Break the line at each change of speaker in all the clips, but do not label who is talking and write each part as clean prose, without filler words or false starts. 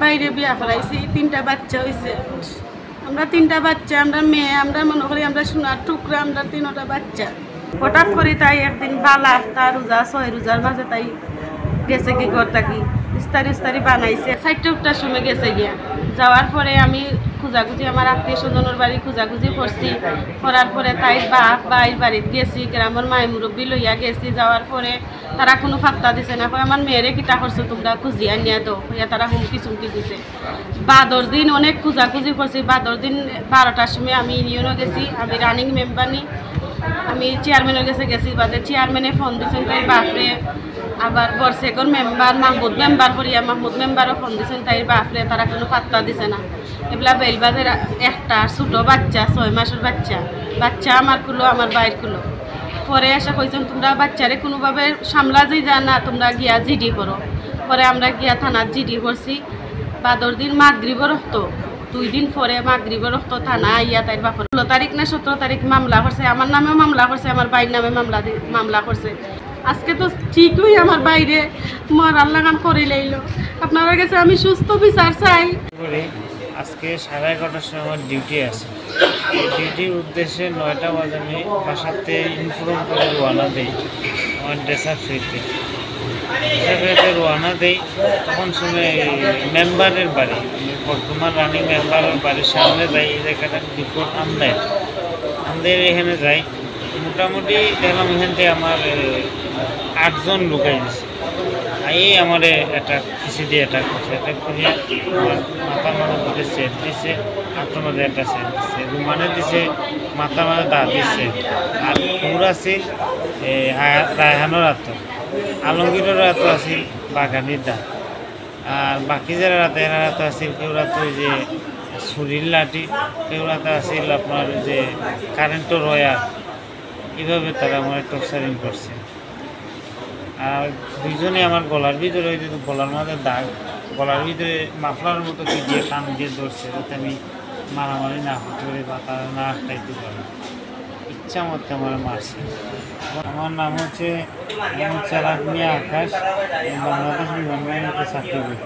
বাইরে বিয়া করাইছি, 3টা বাচ্চা হয়েছে। আমরা 3টা বাচ্চা, আমরা মেয়ে, আমরা মনে করি আমরা সোনার টুকরা, আমরা 3টা বাচ্চা। হঠাৎ করে তাই একদিন বালা তার রোজা 6 রোজার মাঝে তাই গেছে কি করতা কি ইস্তারি বানাইছে 4টার সময় গেছে গিয়া। যাওয়ার পরে আমি খুঁজাখুঁজি আমার আত্মীয় স্বজনের বাড়ি খুঁজাখুঁজি করছি। করার পরে তাই বাইর বাড়িতে গেছি, গ্রামের মাই মুরব্বী লইয়া গেছি। যাওয়ার পরে তারা কোনো ফাত্তা দিছে না, আমার মেয়েরে কিতা করছো তোমরা খুঁজিয়া নিয়ে দো হইয়া তারা হুমকি চুমকি দিছে। বাদর দিন অনেক খুঁজাখুঁজি করছি। বাদর দিন 12টার সময় আমি ইউনিয়নও গেছি, আমি রানিং মেম্বার নি, আমি চেয়ারম্যানের কাছে গেছি। বাদে চেয়ারম্যানে ফোন দিয়েছেন তাই বাপরে, আবার বর্ষেকর মেম্বার মাহমুদ মেম্বার করিয়া মাহমুদ মেম্বারও ফোন দিয়েছেন তাই বাপরে, তারা কোনো পাত্তা দিছে না। এগুলা বেলবাজের একটা ছোটো বাচ্চা 6 মাসের বাচ্চা আমার কুলো, আমার বাইর কুলো। পরে এসে কইছেন তোমরা বাচ্চারে কোনোভাবে সামলা যাই যা না, তোমরা গিয়া জিডি করো। পরে আমরা গিয়া থানার জিডি করছি। বাদর দিন মাগরিব রক্ত, 2 দিন পরে মাগরিব রক্ত থানা আইয়া তাই বাপর 16 তারিখ না 17 তারিখ মামলা করছে, আমার নামেও মামলা করছে, আমার বাইর নামে মামলা করছে। আজকে তো ঠিকই আমার বাইরে মরার লাগান করে লাইল। আপনার কাছে আমি সুস্থ বিচার চাই।
আজকে 11:30টার সময় আমার ডিউটি আছে। এই ডিউটির উদ্দেশ্যে 9টা বাজে আমি বাসাতে ইনফর্ম করে রওনা দিই আমার ড্রেসার ফ্রিতে রওনা দিই। তখন সময় মেম্বারের বাড়ি, বর্তমান রানিং মেম্বারের বাড়ির সামনে যাই, এই জায়গাটা ডিপোর আমাদের এখানে যাই। মোটামুটি দেখলাম এখান থেকে আমার 8 জন লোকাই দিচ্ছে। এই আমার একটা খিচি দিয়ে অ্যাটাক করছে, অ্যাটাক করিয়া আমার মাথার মাথা দুটো সেট দিছে, হাতের মাঝে একটা সেট দিচ্ছে, রুমানে দিছে, মাথার মাঝে দাঁত দিচ্ছে। আর পুর আছিল রায়হানোর হাত, আলমগীরের হাত আছিল বাগানির দাঁত। আর বাকি যারা রাতে এরা হাতে আছিল, কেউ রাতে ওই যে ছুরির লাঠি, কেউ রাতে আছিল আপনার যে কারেন্টের ওয়্যার। এইভাবে তারা আমার টর্চারিং করছে। আর 2জনে আমার গলার ভিতরে ওই যে গলার মধ্যে দাগ, গলার ভিতরে মাফলার মতো কি দিয়ে কান দিয়ে ধরছে, যাতে আমি মারামারি না হতে পারি বা তারা না আটকাইতে পারে। ইচ্ছা মতো আমার মারছে। আমার নাম হচ্ছে চালাক মিয়া আকাশ, বাংলাদেশ বিমান বাহিনীতে চাকরি করি।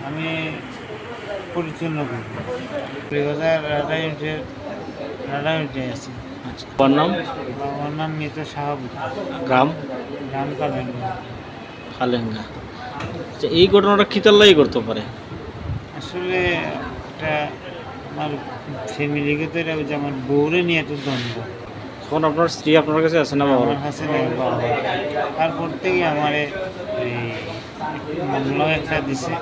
আমি পরিচ্ছন্ন করি, রাডার উঠে আছি। আমার নাম মৃত শাহাবুদ্দিন,
গ্রাম কালেঙ্গা। আচ্ছা, এই ঘটনাটা কি তাল্লাই করতে পারে?
আসলে এটা আমার ফ্যামিলিকে তো এটা হচ্ছে আমার বউরে নিয়ে এত দ্বন্দ্ব।
এখন আপনার স্ত্রী আপনার কাছে আছে না?
আমার কাছে নেই, বাবা। তারপর থেকেই আমার এই মামলা একটা দিছে।